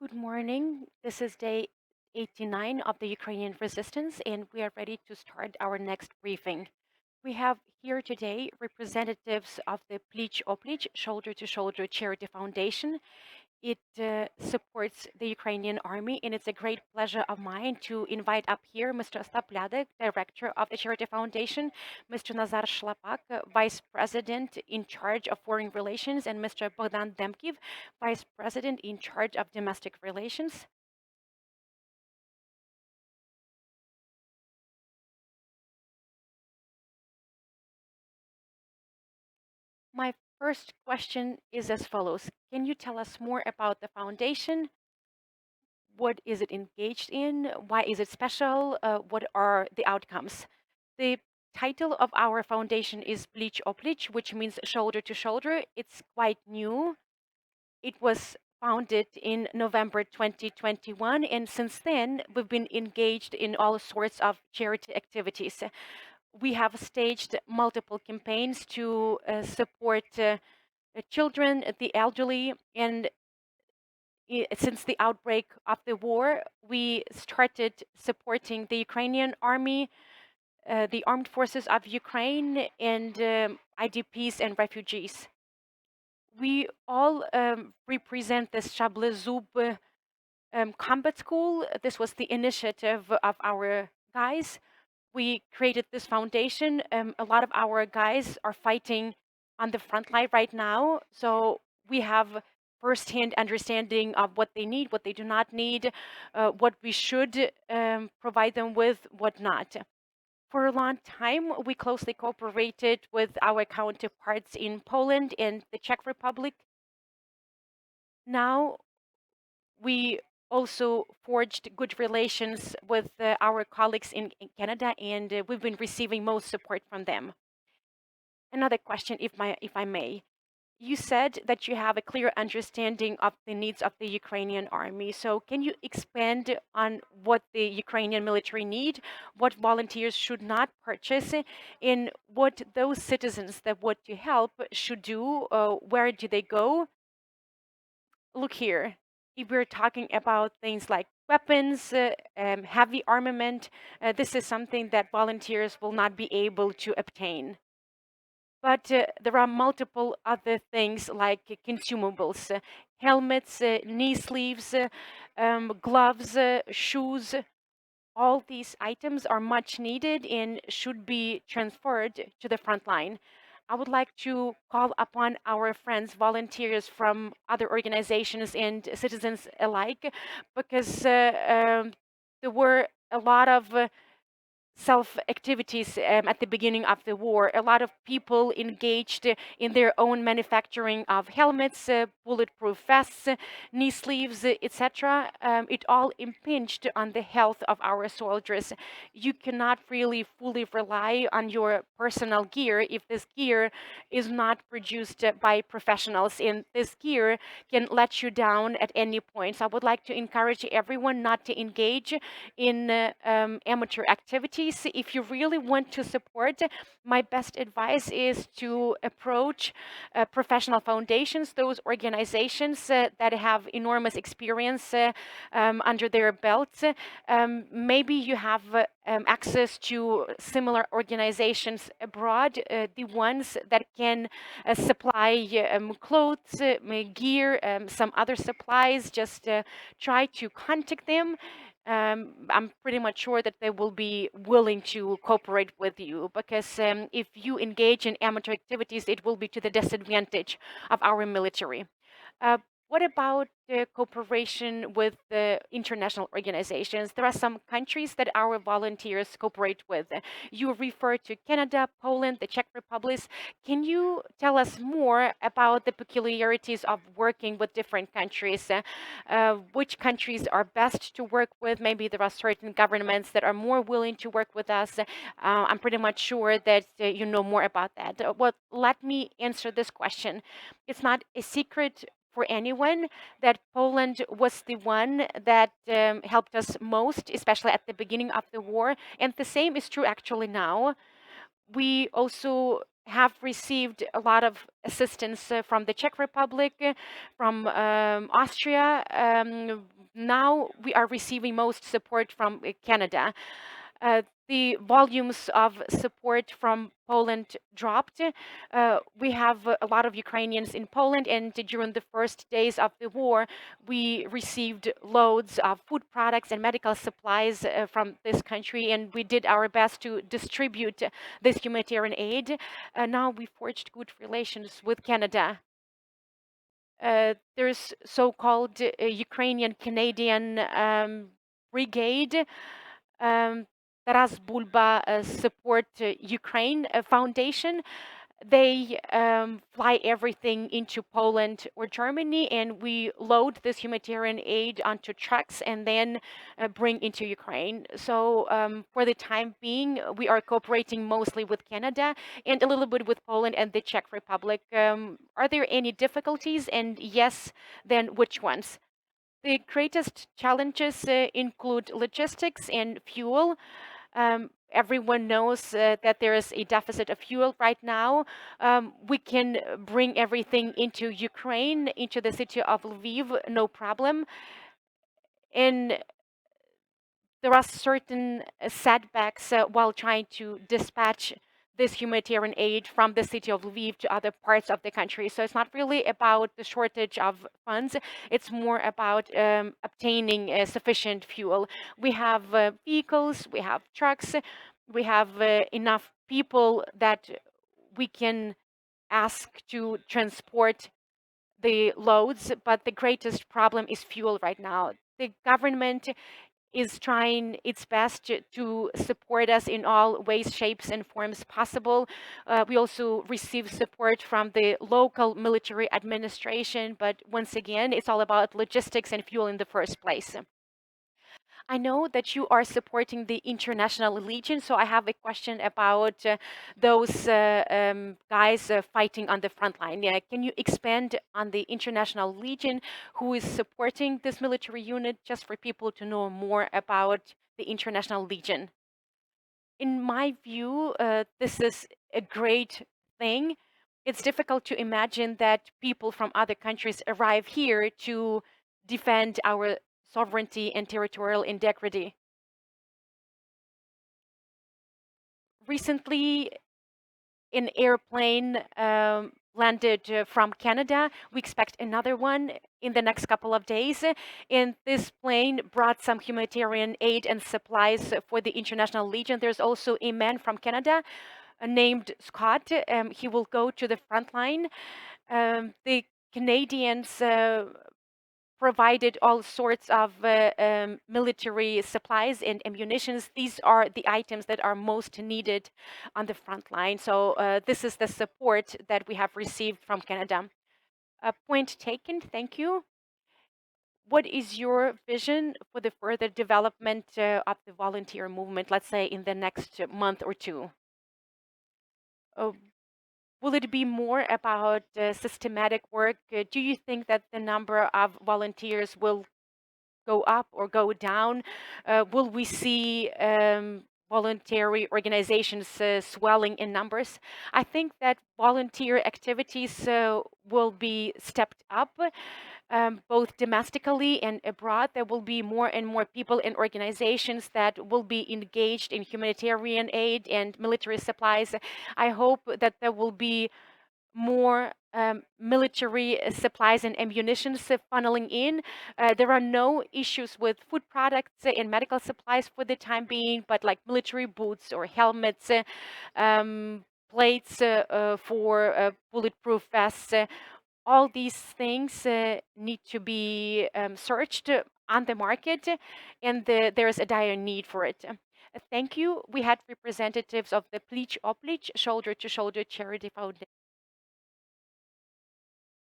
Good morning. This is day 89 of the Ukrainian resistance, and we are ready to start our next briefing. We have here today representatives of the Plich-o-plich Shoulder to Shoulder Charity Foundation. It supports the Ukrainian army, and it's a great pleasure of mine to invite up here Mr. Ostap Ladek, director of the Charity Foundation, Mr. Nazar Shlapak, vice president in charge of foreign relations, and Mr. Bogdan Demkiv, vice president in charge of domestic relations. My first question is as follows. Can you tell us more about the foundation? What is it engaged in? Why is it special? What are the outcomes? The title of our foundation is Plich-o-plich, which means shoulder to shoulder. It's quite new. It was founded in November 2021, and since then, we've been engaged in all sorts of charity activities. We have staged multiple campaigns to support children, the elderly, and since the outbreak of the war, we started supporting the Ukrainian army, the armed forces of Ukraine, and IDPs and refugees. We all represent the Shablezub combat school. This was the initiative of our guys. We created this foundation. A lot of our guys are fighting on the front line right now. So we have firsthand understanding of what they need, what they do not need, what we should provide them with, what not. For a long time, we closely cooperated with our counterparts in Poland and the Czech Republic. Now we also forged good relations with our colleagues in Canada, and we've been receiving most support from them. Another question, if I may. You said that you have a clear understanding of the needs of the Ukrainian army. So can you expand on what the Ukrainian military need, what volunteers should not purchase, and what those citizens that want to help should do? Where do they go? Look here, if we're talking about things like weapons, heavy armament, this is something that volunteers will not be able to obtain. But there are multiple other things like consumables, helmets, knee sleeves, gloves, shoes. All these items are much needed and should be transferred to the front line. I would like to call upon our friends, volunteers from other organizations and citizens alike, because there were a lot of self activities at the beginning of the war. A lot of people engaged in their own manufacturing of helmets, bulletproof vests, knee sleeves, etc. It all impinged on the health of our soldiers. You cannot really fully rely on your personal gear if this gear is not produced by professionals, and this gear can let you down at any point. So I would like to encourage everyone not to engage in amateur activities. If you really want to support, my best advice is to approach professional foundations, those organizations that have enormous experience under their belts. Maybe you have access to similar organizations abroad, the ones that can supply clothes, gear, some other supplies. Just try to contact them. I'm pretty much sure that they will be willing to cooperate with you, because if you engage in amateur activities, it will be to the disadvantage of our military. Uh, what about cooperation with the international organizations? There are some countries that our volunteers cooperate with. You refer to Canada, Poland, the Czech Republic. Can you tell us more about the peculiarities of working with different countries? Which countries are best to work with? Maybe there are certain governments that are more willing to work with us. I'm pretty much sure that you know more about that. Let me answer this question. It's not a secret for anyone that Poland was the one that helped us most, especially at the beginning of the war. And the same is true actually now. We also have received a lot of assistance from the Czech Republic, from Austria. now we are receiving most support from Canada. The volumes of support from Poland dropped. We have a lot of Ukrainians in Poland, and during the first days of the war, we received loads of food products and medical supplies from this country, and we did our best to distribute this humanitarian aid. Now we forged good relations with Canada. There's so-called Ukrainian Canadian brigade. Taras Bulba Support Ukraine Foundation. They fly everything into Poland or Germany, and we load this humanitarian aid onto trucks and then bring into Ukraine. So for the time being, we are cooperating mostly with Canada and a little bit with Poland and the Czech Republic. Are there any difficulties? And yes, then which ones? The greatest challenges include logistics and fuel. Everyone knows that there is a deficit of fuel right now. We can bring everything into Ukraine, into the city of Lviv, no problem. And there are certain setbacks while trying to dispatch this humanitarian aid from the city of Lviv to other parts of the country. So it's not really about the shortage of funds. It's more about obtaining sufficient fuel. We have vehicles, we have trucks, we have enough people that we can ask to transport the loads, but the greatest problem is fuel right now. The government is trying its best to support us in all ways, shapes, and forms possible. We also receive support from the local military administration, but once again, it's all about logistics and fuel in the first place. I know that you are supporting the International Legion, so I have a question about those guys fighting on the front line. Yeah, can you expand on the International Legion, who is supporting this military unit, just for people to know more about the International Legion? In my view, this is a great thing. It's difficult to imagine that people from other countries arrive here to defend our sovereignty and territorial integrity. Recently, an airplane landed from Canada. We expect another one in the next couple of days. And this plane brought some humanitarian aid and supplies for the International Legion. There's also a man from Canada named Scott. He will go to the front line. The Canadians provided all sorts of military supplies and ammunitions. These are the items that are most needed on the front line. So this is the support that we have received from Canada. Point taken, thank you. What is your vision for the further development of the volunteer movement, let's say in the next month or two? Will it be more about systematic work? Do you think that the number of volunteers will go up or go down? Will we see voluntary organizations swelling in numbers? I think that volunteer activities will be stepped up. Both domestically and abroad, there will be more and more people and organizations that will be engaged in humanitarian aid and military supplies. I hope that there will be more military supplies and ammunition funneling in. There are no issues with food products and medical supplies for the time being, but like military boots or helmets, plates for bulletproof vests, all these things need to be searched on the market, and there's a dire need for it. Thank you. We had representatives of the Plich-o-plich Shoulder to Shoulder Charity Foundation.